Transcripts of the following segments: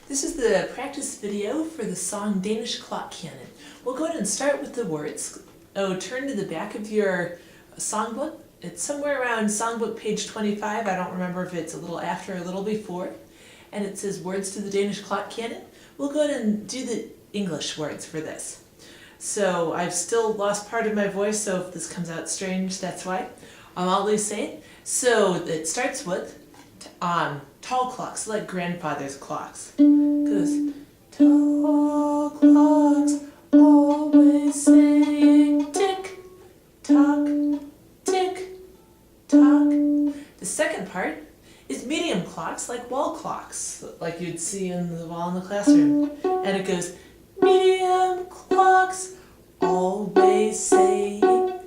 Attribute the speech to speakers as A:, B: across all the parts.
A: This is the practice video for the song Danish Clock Canon. We'll go ahead and start with the words. Turn to the back of your songbook. It's somewhere around songbook page 25. I don't remember if it's a little after or a little before. And it says words to the Danish Clock Canon. We'll go ahead and do the English words for this. So I've still lost part of my voice, so if this comes out strange, that's why. I'll always say it. So it starts with tall clocks, like grandfather's clocks. It goes, tall clocks always saying tick, tock, tick, tock. The second part is medium clocks, like wall clocks, like you'd see in the wall in the classroom. And it goes, medium clocks always saying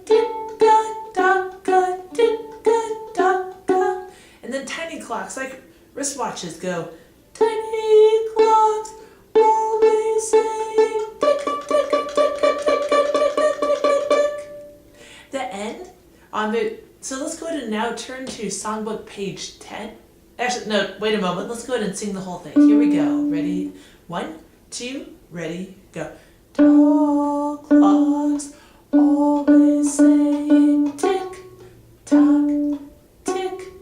A: tick-a-tock-a, tick-a-tock-a. And then tiny clocks, like wristwatches, go, tiny clocks always saying tick-a-tick-a-tick-a-tick-a-tick-a-tick. The end on the, so let's go ahead and now turn to songbook page 10. Actually, no, wait a moment. Let's go ahead and sing the whole thing. Here we go. Ready? 1, 2, ready, go. Tall clocks always saying tick, tock, tick,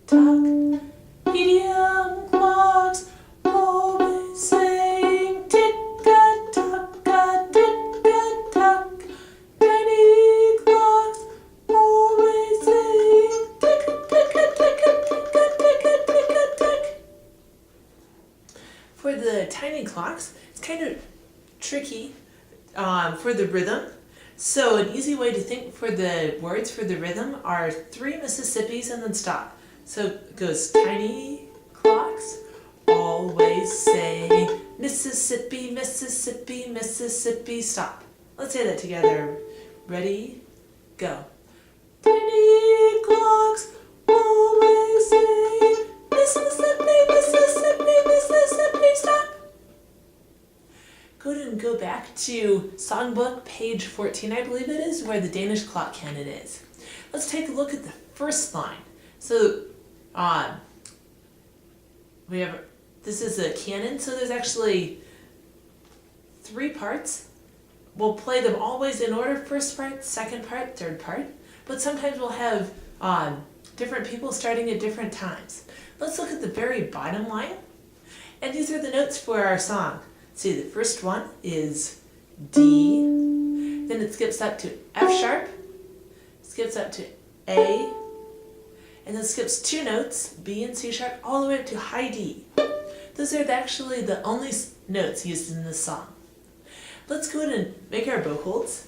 A: tock. Medium clocks always saying tick-a-tock-a, tick-a-tock. Tiny clocks always saying tick-a-tick-a-tick-a-tick-a-tick-a-tick. For the tiny clocks, it's kind of tricky for the rhythm. So an easy way to think for the words for the rhythm are 3 Mississippis and then stop. So it goes, tiny clocks always say Mississippi, Mississippi, Mississippi, stop. Let's say that together. Ready, go. Tiny clocks always say Mississippi, Mississippi, Mississippi, stop. Go ahead and go back to songbook page 14, I believe it is, where the Danish Clock Canon is. Let's take a look at the first line. So this is a canon, so there's actually 3 parts. We'll play them always in order, first part, second part, third part, but sometimes we'll have different people starting at different times. Let's look at the very bottom line, and these are the notes for our song. See, the first one is D, then it skips up to F sharp, skips up to A, and then skips 2 notes, B and C sharp, all the way up to high D. Those are actually the only notes used in this song. Let's go ahead and make our bow holds,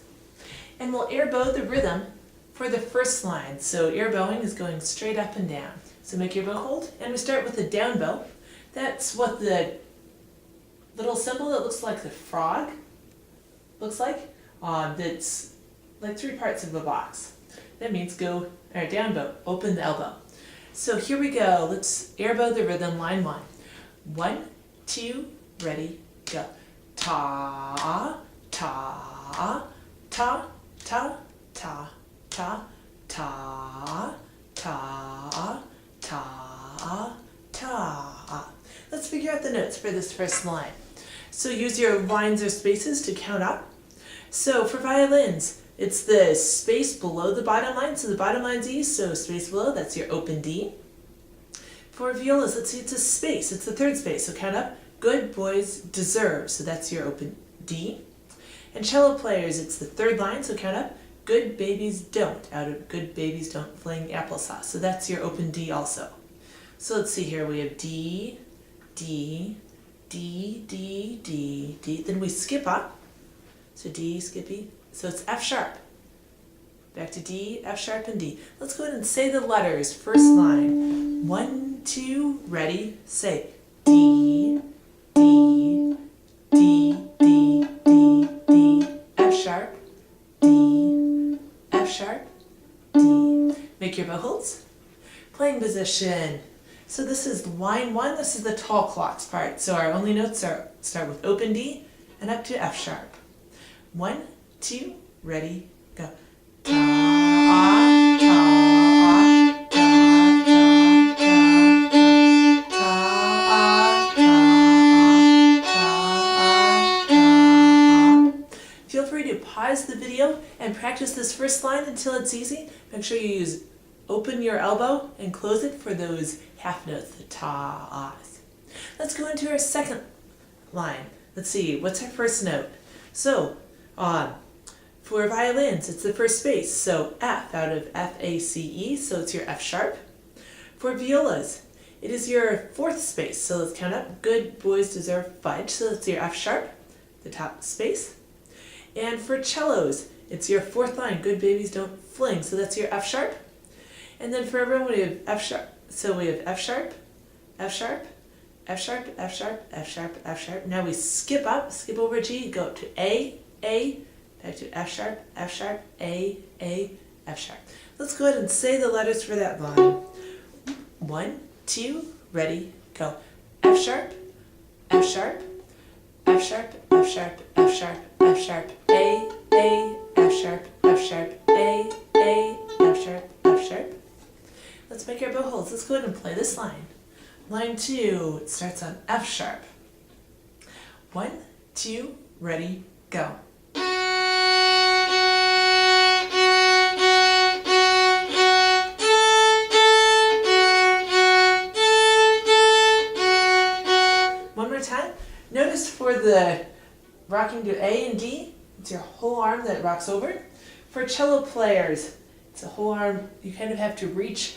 A: and we'll air bow the rhythm for the first line. So air bowing is going straight up and down. So make your bow hold, and we start with the down bow. That's what the little symbol that looks like the frog looks like. That's like 3 parts of a box. That means go, or down bow, open the elbow. So here we go. Let's air bow the rhythm, line 1. 1, 2, ready, go. Ta, ta, ta, ta, ta, ta, ta, ta, ta, ta. Let's figure out the notes for this first line. So use your lines or spaces to count up. So for violins, it's the space below the bottom line. So the bottom line's E, so space below, that's your open D. For violas, let's see, it's a space. It's the third space, so count up. Good boys deserve, so that's your open D. And cello players, it's the third line, so count up. Good babies don't, out of good babies don't fling applesauce. So that's your open D also. So let's see here, we have D, D, D, D, D, D. Then we skip up. So D, skippy. So it's F sharp. Back to D, F sharp, and D. Let's go ahead and say the letters. First line. 1, 2, ready, say D, D, D, D, D, D, F sharp, D, F sharp, D. Make your bow holds. Playing position. So this is line 1, this is the tall clocks part. So our only notes start with open D and up to F sharp. 1, 2, ready, go. Ta, ta, ta, ta, ta, ta, ta, ta, pause the video and practice this first line until it's easy. Make sure you open your elbow and close it for those half notes, the ta-ahs. Let's go into our second line. Let's see, what's our first note? So, for violins, it's the first space, so F out of F-A-C-E, so it's your F sharp. For violas, it is your fourth space, so let's count up. Good boys deserve fudge, so that's your F sharp, the top space. And for cellos, it's your fourth line, good babies don't fling, so that's your F sharp. And then for everyone, we have F sharp, so we have F sharp, F sharp, F sharp, F sharp, F sharp, F sharp. Now we skip over G, go up to A, back to F sharp, A, F sharp. Let's go ahead and say the letters for that line. 1, 2, ready, go. F sharp, F sharp, F sharp, F sharp, F sharp, F sharp, A, F sharp, F sharp, A, F sharp, F sharp. Let's make our bow holds. Let's go ahead and play this line. Line 2, it starts on F sharp. 1, 2, ready, go. One more time. Notice for the rocking to A and D, it's your whole arm that rocks over. For cello players, it's a whole arm. You kind of have to reach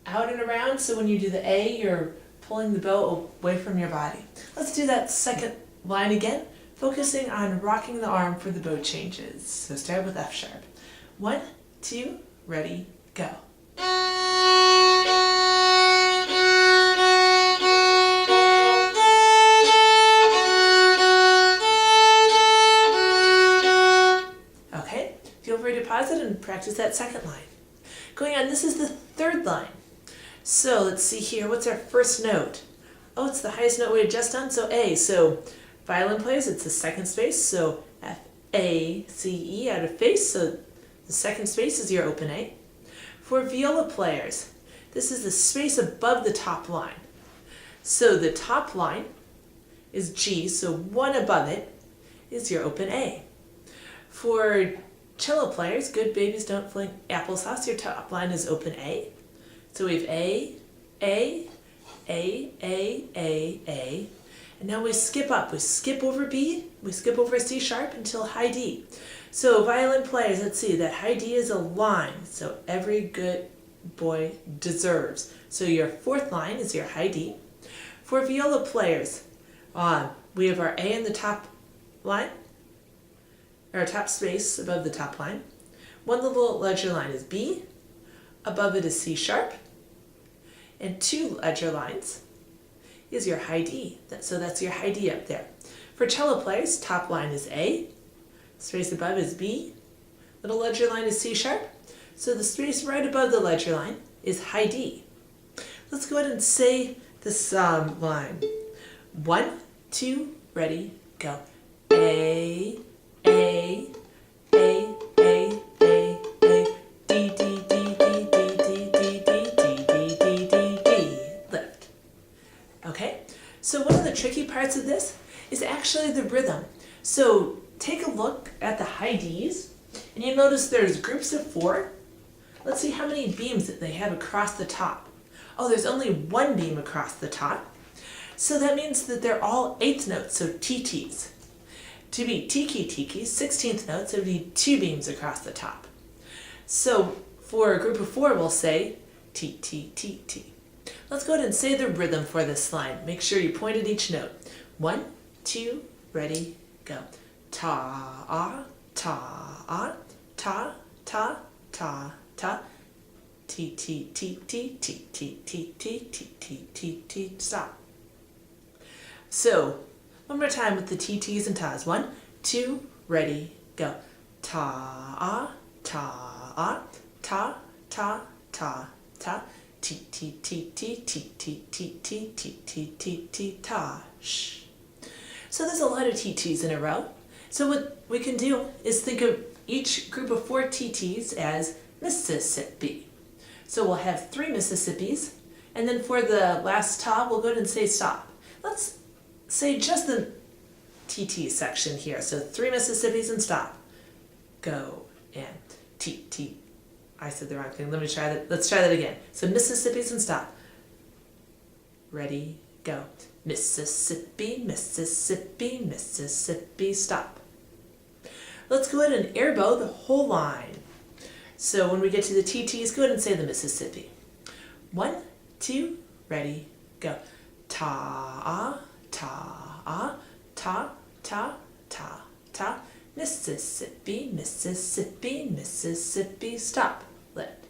A: out and around, so when you do the A, you're pulling the bow away from your body. Let's do that second line again, focusing on rocking the arm for the bow changes. So start with F sharp. 1, 2, ready, go. Okay, feel free to pause it and practice that second line. Going on, this is the third line. So let's see here, what's our first note? Oh, it's the highest note we had just done, so A. So violin players, it's the second space, so F-A-C-E out of face, so the second space is your open A. For viola players, this is the space above the top line. So the top line is G, so one above it is your open A. For cello players, good babies don't fling applesauce, your top line is open A. So we have A, and now we skip up. We skip over B, we skip over C sharp until high D. So violin players, let's see, that high D is a line, so every good boy deserves. So your fourth line is your high D. For viola players, we have our A in the top line, or top space above the top line. One little ledger line is B, above it is C sharp, and two ledger lines is your high D. So that's your high D up there. For cello players, top line is A, space above is B, little ledger line is C sharp, so the space right above the ledger line is high D. Let's go ahead and say this line. 1, 2, ready, go. A, D, okay, so one of the tricky parts of this is actually the rhythm. So take a look at the high Ds, and you notice there's groups of 4. Let's see how many beams that they have across the top. Oh, there's only one beam across the top. So that means that they're all 8th notes, so TTs. To be tiki-tiki, 16th notes, it would be 2 beams across the top. So for a group of 4, we'll say T-T-T-T. Let's go ahead and say the rhythm for this line. Make sure you point at each note. 1, 2, ready, go. Ta-ah, ta-ah, ta, ta, ta, ta. T-T-T-T-T-T-T-T-T-T-T-T, stop. So, one more time with the T-T's and Tas. 1, 2, ready, go. Ta-ah, ta-ah, ta, ta, ta, ta. T-T-T-T-T-T-T-T-T-T-T, ta, sh. So there's a lot of TTs in a row. So what we can do is think of each group of 4 TTs as Mississippi. So we'll have 3 Mississippis, and then for the last ta, we'll go ahead and say stop. Let's say just the TT section here. So 3 Mississippis and stop. go, and T, T. I said the wrong thing. Let me try that. Let's try that again. So Mississippi's and stop. Ready, go. Mississippi, Mississippi, Mississippi, stop. Let's go ahead and airbow the whole line. So when we get to the TTs, go ahead and say the Mississippi. 1, 2, ready, go. Ta, ta, ta, ta, ta, ta. Mississippi, Mississippi, Mississippi, stop. Lift.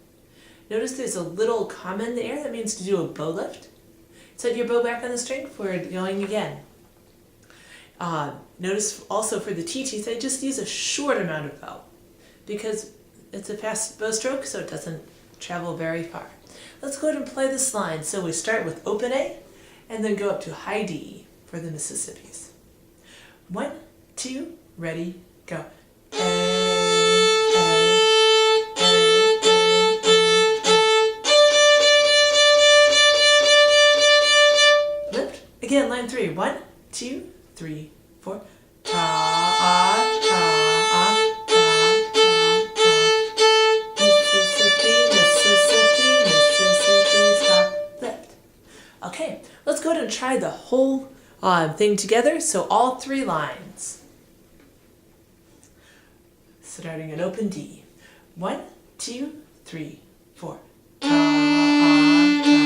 A: Notice there's a little comma in the air. That means to do a bow lift. Set your bow back on the string for going again. Notice also for the TTs, I just use a short amount of bow because it's a fast bow stroke, so it doesn't travel very far. Let's go ahead and play this line. So we start with open A and then go up to high D for the Mississippis. 1, 2, ready, go. Lift. Again, line 3. 1, 2, 3, 4. Ta, ta, ta, Mississippi, Mississippi, Mississippi, stop. Lift. Okay, let's go ahead and try the whole thing together. So all 3 lines. Starting in open D. 1, 2, 3, 4. Ta, ta, ta.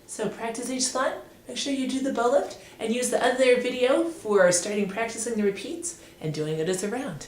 A: So practice each line, make sure you do the bow lift, and use the other video for starting practicing the repeats and doing it as a round.